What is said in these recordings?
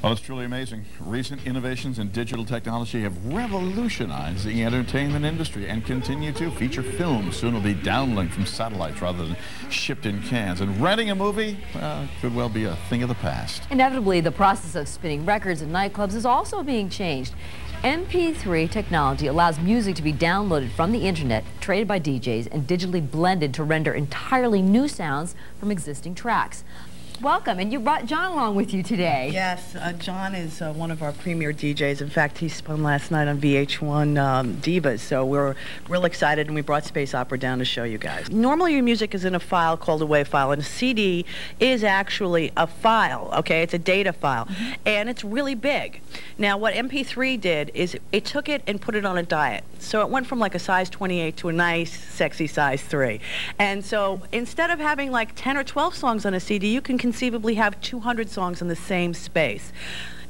Well, it's truly amazing. Recent innovations in digital technology have revolutionized the entertainment industry and continue to. Feature films soon will be downlinked from satellites rather than shipped in cans. And renting a movie could well be a thing of the past. Inevitably, the process of spinning records in nightclubs is also being changed. MP3 technology allows music to be downloaded from the internet, traded by DJs, and digitally blended to render entirely new sounds from existing tracks. Welcome, and you brought John along with you today. Yes, John is one of our premier DJs. In fact, he spun last night on VH1 Divas, so we're real excited, and we brought Space Opera down to show you guys. Normally, your music is in a file called a WAV file, and a CD is actually a file, okay? It's a data file, and it's really big. Now, what MP3 did is it took it and put it on a diet. So it went from like a size 28 to a nice, sexy size 3. And so instead of having like 10 or 12 songs on a CD, you can conceivably have 200 songs in the same space.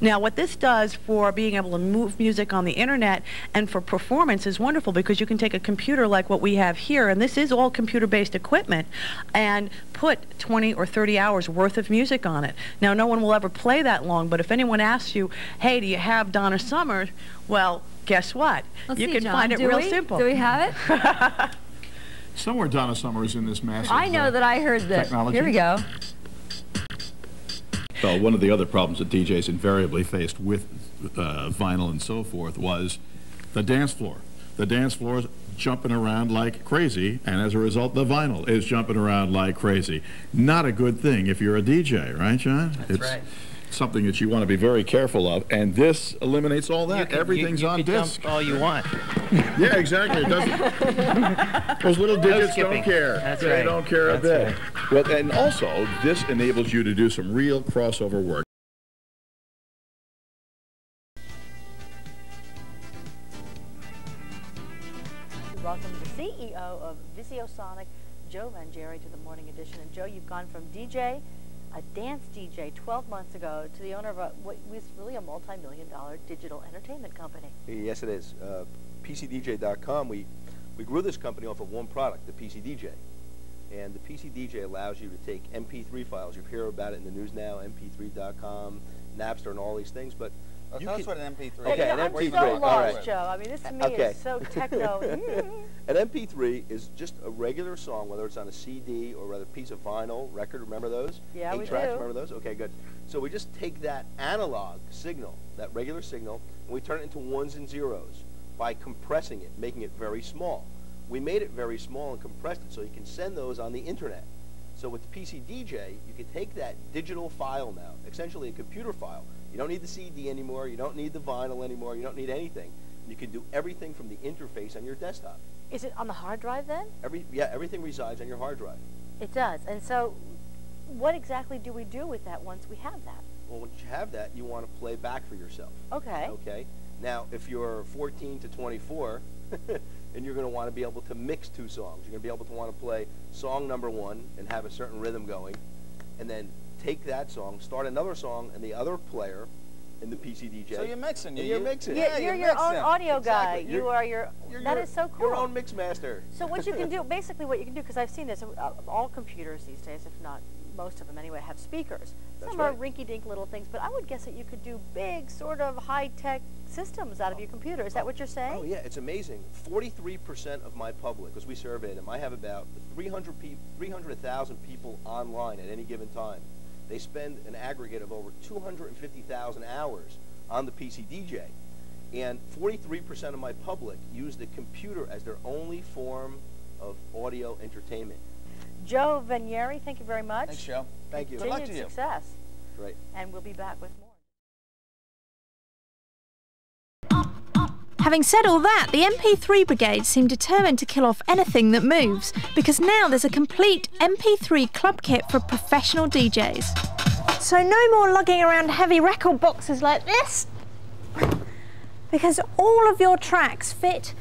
Now, what this does for being able to move music on the internet and for performance is wonderful, because you can take a computer like what we have here, and this is all computer-based equipment, and put 20 or 30 hours worth of music on it. Now, no one will ever play that long, but if anyone asks you, hey, do you have Donna Summer? Well, guess what? You can find it real simple. Do we have it? Somewhere Donna Summer is in this massive I know that I heard that. technology. Here we go. Well, one of the other problems that DJs invariably faced with vinyl and so forth was the dance floor. The dance floor is jumping around like crazy, and as a result, the vinyl is jumping around like crazy. Not a good thing if you're a DJ, right, John? That's right. Something that you want to be very careful of, and this eliminates all that. Everything's on disc. Dump all you want. Yeah, exactly. It doesn't. Those little digits don't care. That's they right. don't care a bit. Right. Well, and also, this enables you to do some real crossover work. Welcome the CEO of VisioSonic, Joe Vangieri, to the Morning Edition. And Joe, you've gone from DJ, a dance DJ 12 months ago, to the owner of what was really a multi-million-dollar digital entertainment company. Yes, it is. PCDJ.com, we grew this company off of one product, the PCDJ. And the PCDJ allows you to take MP3 files. You hear about it in the news now, MP3.com, Napster, and all these things. But tell us what an MP3 is. Okay, an I'm MP3. so lost, all right. Joe. I mean, this to me is so techno. An MP3 is just a regular song, whether it's on a CD or rather a piece of vinyl, record, remember those? Yeah, 8 we tracks, do. remember those? Okay, good. So we just take that analog signal, that regular signal, and we turn it into ones and zeros by compressing it, making it very small. We made it very small and compressed it so you can send those on the internet. So with PCDJ, you can take that digital file now, essentially a computer file. You don't need the CD anymore, you don't need the vinyl anymore, you don't need anything. You can do everything from the interface on your desktop. Is it on the hard drive then? Everything resides on your hard drive. It does. And so what exactly do we do with that once we have that? Well, once you have that, you want to play back for yourself. Okay. Okay. Now, if you're 14 to 24, and you're going to want to be able to mix 2 songs. You're going to be able to want to play song number 1 and have a certain rhythm going, and then take that song, start another song, and the other player in the PCDJ. So you're mixing. You're mixing. Yeah, you're your own audio guy. Exactly. You are that is so cool. Your own mix master. So what you can do, basically what you can do, because I've seen this, all computers these days, if not most of them anyway, have speakers. Some are rinky-dink little things, but I would guess that you could do big, sort of high-tech systems out of your computer. Is that what you're saying? Oh, yeah, it's amazing. 43% of my public, because we surveyed them, I have about 300,000 people online at any given time. They spend an aggregate of over 250,000 hours on the PCDJ. And 43% of my public use the computer as their only form of audio entertainment. Joe Vangieri, thank you very much. Thanks, Joe. Thank you. Good luck to you. Success. Great. And we'll be back with more. Having said all that, the MP3 brigade seem determined to kill off anything that moves, because now there's a complete MP3 club kit for professional DJs. So no more lugging around heavy record boxes like this, because all of your tracks fit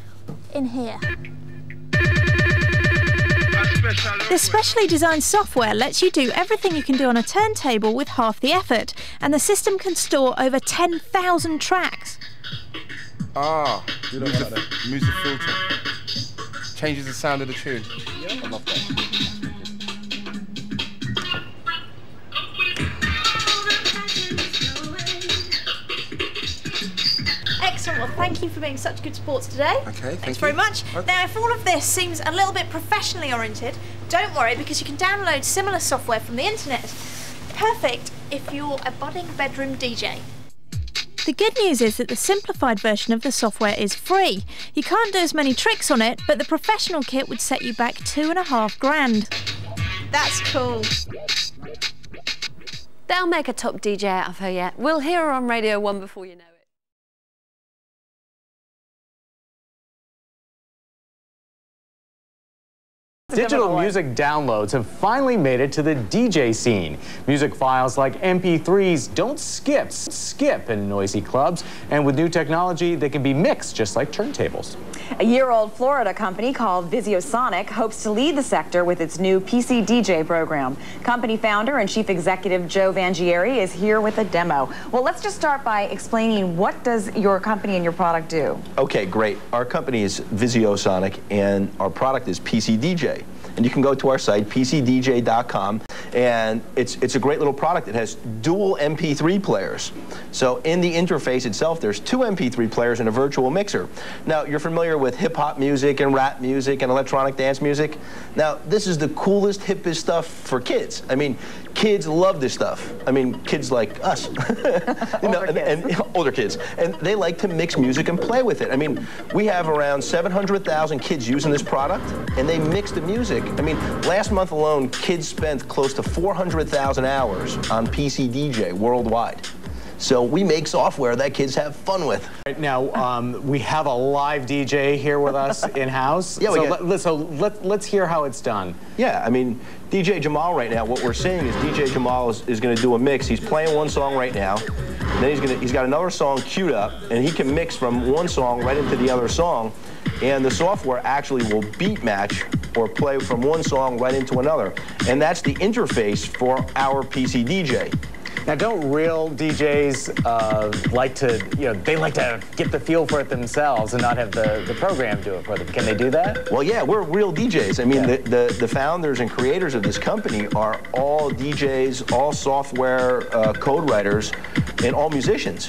in here. This specially designed software lets you do everything you can do on a turntable with half the effort, and the system can store over 10,000 tracks. Ah, moves the filter. Changes the sound of the tune. I love that. Well, thank you for being such good sports today. Okay, Thanks very much. Okay. Now, if all of this seems a little bit professionally oriented, don't worry, because you can download similar software from the internet. Perfect if you're a budding bedroom DJ. The good news is that the simplified version of the software is free. You can't do as many tricks on it, but the professional kit would set you back $2.5 grand. That's cool. They'll make a top DJ out of her yet. We'll hear her on Radio 1 before you know it. Digital music downloads have finally made it to the DJ scene. Music files like MP3s don't skip in noisy clubs, and with new technology, they can be mixed just like turntables. A year-old Florida company called VisioSonic hopes to lead the sector with its new PCDJ program. Company founder and chief executive Joe Vangieri is here with a demo. Well, let's just start by explaining, what does your company and your product do? Okay, great. Our company is VisioSonic, and our product is PCDJ. And you can go to our site, PCDJ.com, and it's a great little product. It has dual MP3 players. So in the interface itself, there's 2 MP3 players and a virtual mixer. Now, you're familiar with hip-hop music and rap music and electronic dance music. Now, this is the coolest, hippest stuff for kids. I mean, kids love this stuff. I mean, kids like us. and older kids. And they like to mix music and play with it. I mean, we have around 700,000 kids using this product, and they mix the music. I mean, last month alone, kids spent close to 400,000 hours on PCDJ worldwide. So we make software that kids have fun with. Right now, we have a live DJ here with us in-house. Yeah, so let's hear how it's done. Yeah, I mean, DJ Jamal right now, what we're seeing is DJ Jamal is going to do a mix. He's playing one song right now, and then he's got another song queued up, and he can mix from one song right into the other song, and the software actually will beat match or play from one song right into another. And that's the interface for our PCDJ. Now, don't real DJs like to, they like to get the feel for it themselves and not have the program do it for them? Can they do that? Well, yeah, we're real DJs. I mean, the founders and creators of this company are all DJs, all software code writers, and all musicians.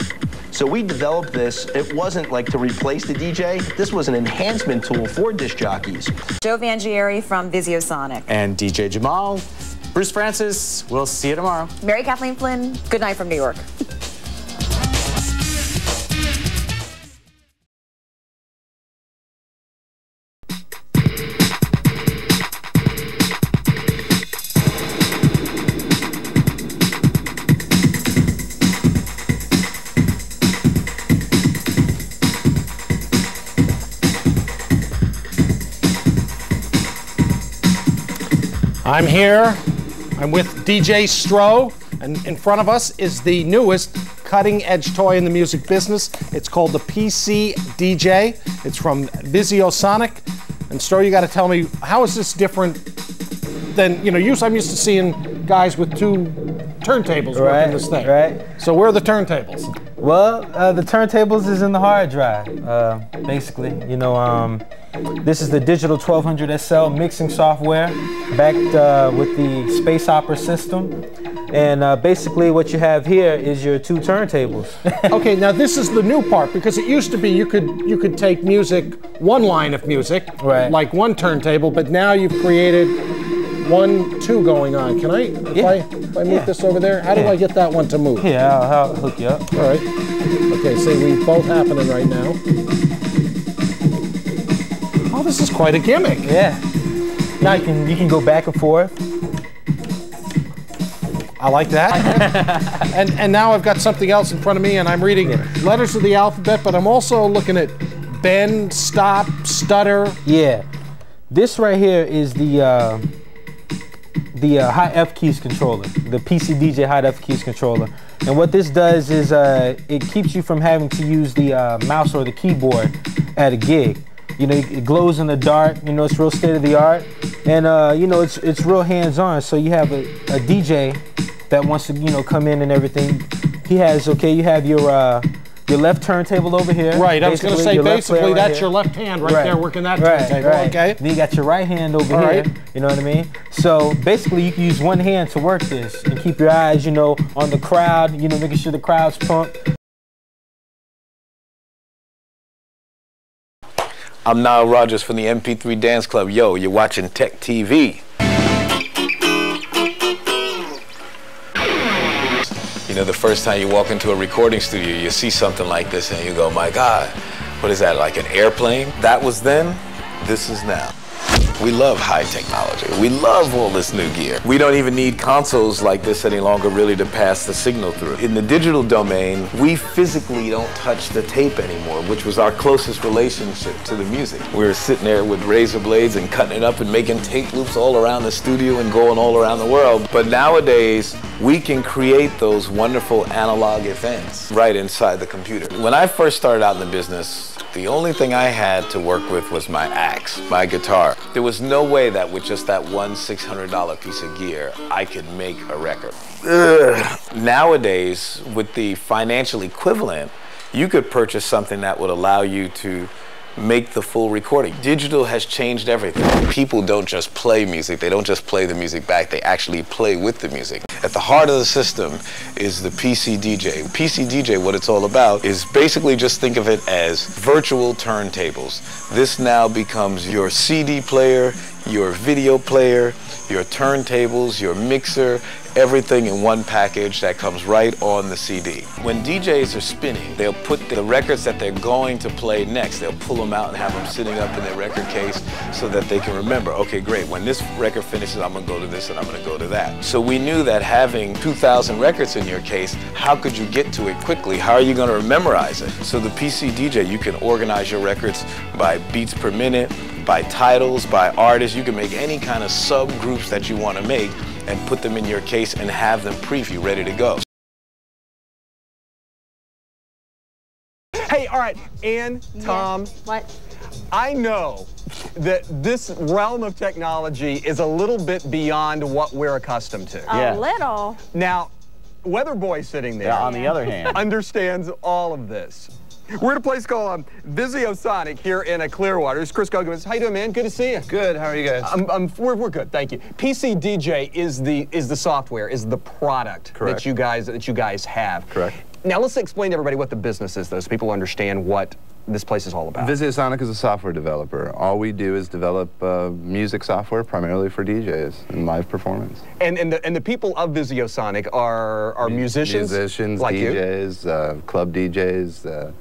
So we developed this. It wasn't like to replace the DJ. This was an enhancement tool for disc jockeys. Joe Vangieri from VisioSonic. And DJ Jamal. Bruce Francis, we'll see you tomorrow. Mary Kathleen Flynn, good night from New York. I'm here. I'm with DJ Stro, and in front of us is the newest cutting-edge toy in the music business. It's called the PCDJ. It's from VisioSonic. And Stro, you got to tell me, how is this different than, usually I'm used to seeing guys with 2 turntables working this thing. Right. So where are the turntables? Well, the turntables is in the hard drive, basically. This is the digital 1200 SL mixing software backed with the Space Opera system. And basically what you have here is your 2 turntables. Okay, now this is the new part, because it used to be you could take music, one line of music, like one turntable, but now you've created 1, 2 going on. Can I, if I move this over there, how do I get that one to move? Yeah, I'll hook you up. All right. Okay, see, we both happening right now. Oh, this is quite a gimmick. Yeah. Now you can go back and forth. I like that. and now I've got something else in front of me, and I'm reading letters of the alphabet, but I'm also looking at bend, stop, stutter. Yeah. This right here is the high F keys controller, the PCDJ high F keys controller. And what this does is it keeps you from having to use the mouse or the keyboard at a gig. It glows in the dark. It's real state of the art, and it's real hands-on. So you have a DJ that wants to come in and everything. You have your left turntable over here. Right. I was going to say basically that's your left hand right there working that turntable. Right. Okay. Then you got your right hand over here. You know what I mean? So basically you can use one hand to work this and keep your eyes, on the crowd. Making sure the crowd's pumped. I'm Nile Rodgers from the MP3 Dance Club. Yo, you're watching Tech TV. You know, the first time you walk into a recording studio, you see something like this and you go, my God, what is that, like an airplane? That was then, this is now. We love high technology. We love all this new gear. We don't even need consoles like this any longer really to pass the signal through. In the digital domain, we physically don't touch the tape anymore, which was our closest relationship to the music. We were sitting there with razor blades and cutting it up and making tape loops all around the studio and going all around the world. But nowadays, we can create those wonderful analog events right inside the computer. When I first started out in the business, the only thing I had to work with was my axe, my guitar. There was no way that with just that one $600 piece of gear, I could make a record. Nowadays, with the financial equivalent, you could purchase something that would allow you to make the full recording. Digital has changed everything. People don't just play music, they don't just play the music back, they actually play with the music. At the heart of the system is the PCDJ. PCDJ, what it's all about, is basically just think of it as virtual turntables. This now becomes your CD player, your video player, your turntables, your mixer, everything in one package that comes right on the CD. When DJs are spinning, they'll put the records that they're going to play next, they'll pull them out and have them sitting up in their record case so that they can remember, okay, great, when this record finishes, I'm gonna go to this and I'm gonna go to that. So we knew that having 2,000 records in your case, how could you get to it quickly? How are you gonna memorize it? So the PCDJ, you can organize your records by beats per minute, by titles, by artists. You can make any kind of subgroups that you want to make and put them in your case and have them preview ready to go. Hey, all right, Ann, Tom. What? I know that this realm of technology is a little bit beyond what we're accustomed to. A little. Now, Weather Boy sitting there, on the other hand, understands all of this. We're at a place called Visiosonic here in Clearwater. It's Chris Goggins. How you doing, man? Good to see you. Good. How are you guys? We're good, thank you. PCDJ is the software, is the product that you guys have. Correct. Now let's explain to everybody what the business is, though, so people understand what this place is all about. Visiosonic is a software developer. All we do is develop music software primarily for DJs and live performance. And the people of Visiosonic are musicians? Musicians, like DJs, club DJs,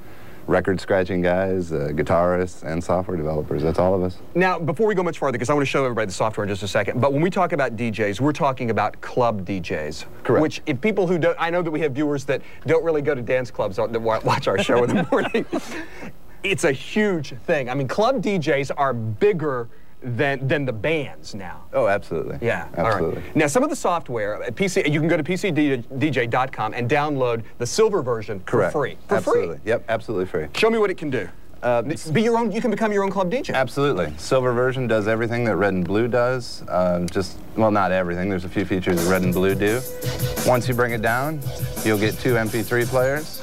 record scratching guys, guitarists, and software developers. That's all of us. Now, before we go much farther, because I want to show everybody the software in just a second, but when we talk about DJs, we're talking about club DJs. Correct. Which, if people who don't, I know that we have viewers that don't really go to dance clubs that watch our show in the morning. It's a huge thing. I mean, club DJs are bigger than the bands now. Oh, absolutely. Yeah, absolutely. All right. Now, some of the software, you can go to PCDJ.com and download the silver version for free. Absolutely. Yep, absolutely free. Show me what it can do. Be your own. You can become your own club DJ. Absolutely. Silver version does everything that red and blue does. Well, not everything. There's a few features that red and blue do. Once you bring it down, you'll get 2 MP3 players.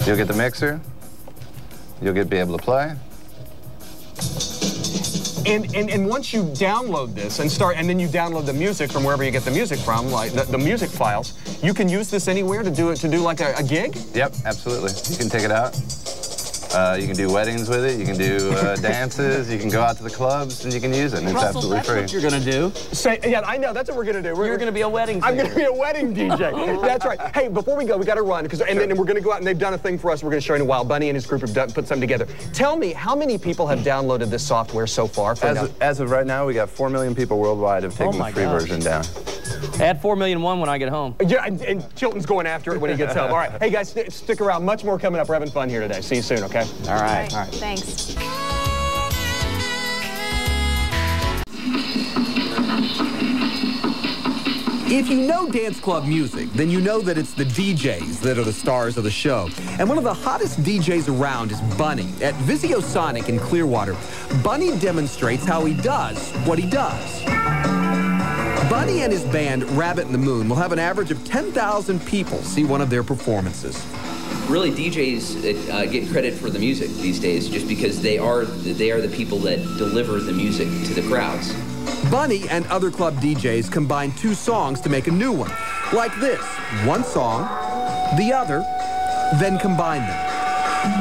You'll get the mixer. You'll be able to play. And once you download this and then you download the music from wherever you get the music from, like the music files, you can use this anywhere to do like a gig? Yep, absolutely. You can take it out. You can do weddings with it. You can do dances. You can go out to the clubs and you can use it. And it's absolutely free. That's what you're gonna do. Yeah, I know. That's what we're gonna do. You're gonna be a wedding singer. I'm gonna be a wedding DJ. That's right. Hey, before we go, we got to run and then we're gonna go out and they've done a thing for us. We're gonna show you in a while. Bunny and his group have put something together. Tell me, how many people have downloaded this software so far? As of right now, we got 4 million people worldwide have taken the free version down. Add 4,000,001 when I get home. Yeah, and Chilton's going after it when he gets home. All right. Hey guys, stick around. Much more coming up. We're having fun here today. See you soon. Okay. All right. All right. Thanks. If you know dance club music, then you know that it's the DJs that are the stars of the show. And one of the hottest DJs around is Bunny. At Visiosonic in Clearwater, Bunny demonstrates how he does what he does. Bunny and his band, Rabbit in the Moon, will have an average of 10,000 people see one of their performances. Really, DJs get credit for the music these days just because they are the people that deliver the music to the crowds. Bunny and other club DJs combine 2 songs to make a new one. Like this, one song, the other, then combine them.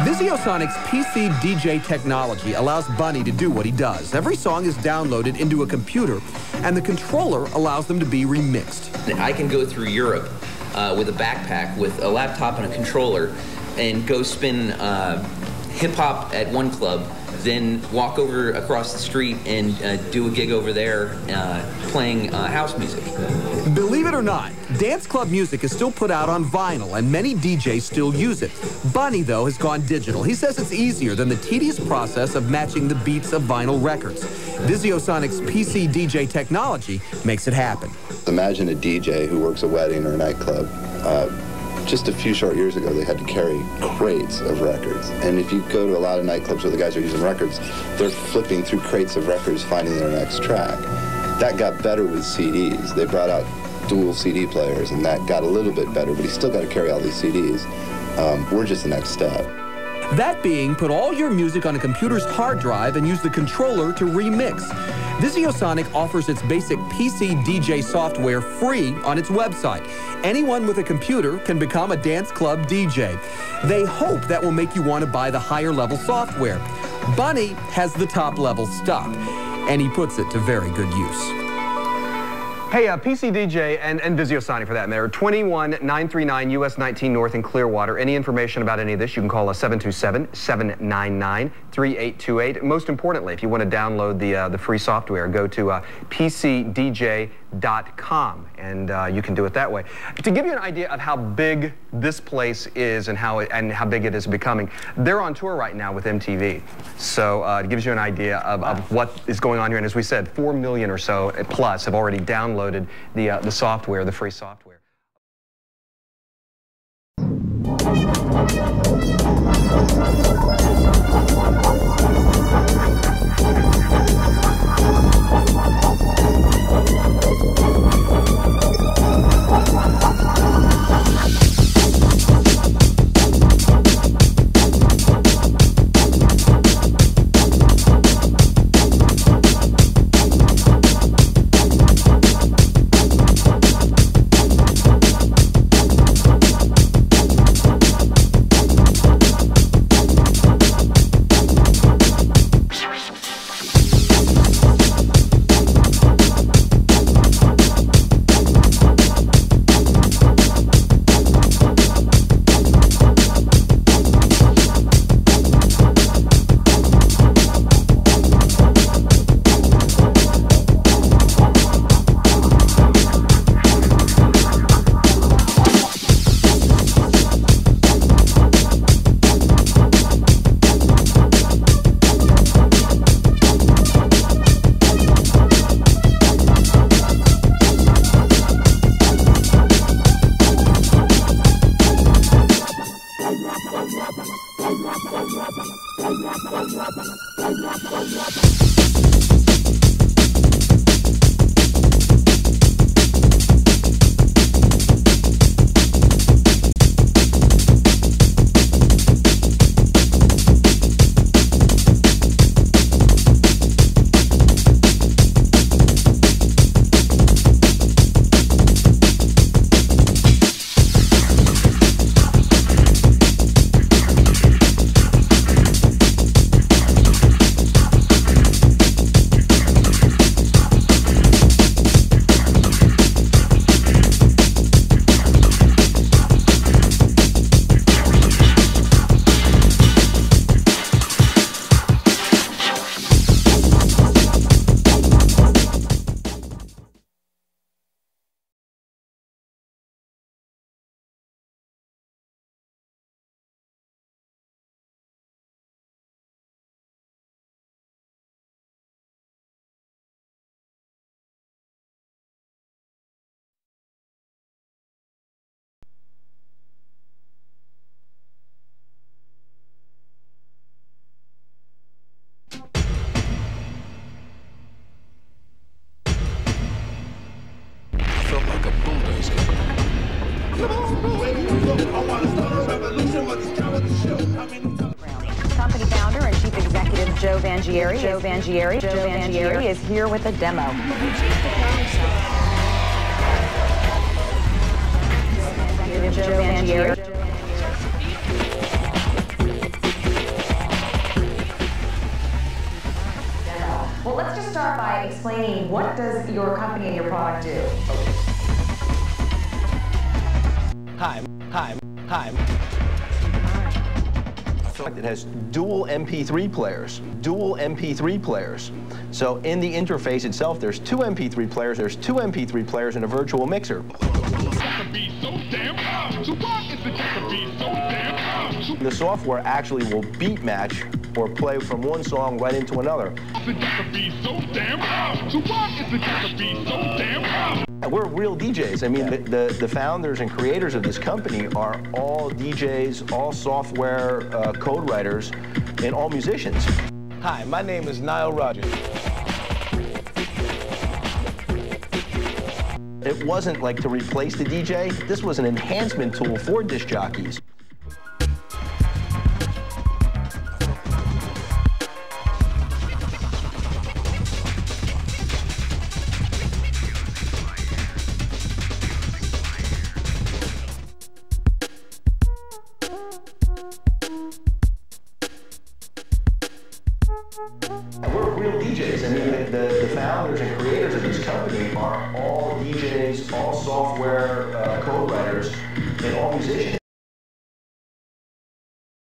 VisioSonic's PCDJ technology allows Bunny to do what he does. Every song is downloaded into a computer, and the controller allows them to be remixed. I can go through Europe with a backpack, with a laptop and a controller, and go spin hip-hop at one club, then walk over across the street and do a gig over there playing house music. Believe it or not, dance club music is still put out on vinyl, and many DJs still use it. Bunny, though, has gone digital. He says it's easier than the tedious process of matching the beats of vinyl records. VisioSonic's PCDJ technology makes it happen. Imagine a DJ who works a wedding or a nightclub. Just a few short years ago, they had to carry crates of records. And if you go to a lot of nightclubs where the guys are using records, they're flipping through crates of records, finding their next track. That got better with CDs. They brought out dual CD players, and that got a little bit better, but he's still got to carry all these CDs. We're just the next step. That being, put all your music on a computer's hard drive and use the controller to remix. VisioSonic offers its basic PCDJ software free on its website. Anyone with a computer can become a dance club DJ. They hope that will make you want to buy the higher level software. Bunny has the top level stuff, and he puts it to very good use. Hey, PCDJ and VisioSonic for that matter, 21939 US 19 North in Clearwater. Any information about any of this, you can call us 727-799-3828. Most importantly, if you want to download the free software, go to PCDJ.com, and you can do it that way. To give you an idea of how big this place is and how big it is becoming, they're on tour right now with MTV. So it gives you an idea of what is going on here. And as we said, 4 million or so plus have already downloaded the software, the free software. Company founder and chief executive Joe Vangieri is here with a demo. Joe Vangieri. what does your company and your product do? Hi. It has dual MP3 players. So in the interface itself, there's two MP3 players. There's two MP3 players in a virtual mixer. The software actually will beat match or play from one song right into another. We're real DJs. I mean, the founders and creators of this company are all DJs, all software code writers, and all musicians. Hi, my name is Nile Rodgers. It wasn't like to replace the DJ. This was an enhancement tool for disc jockeys. We're real DJs. I mean, the founders and creators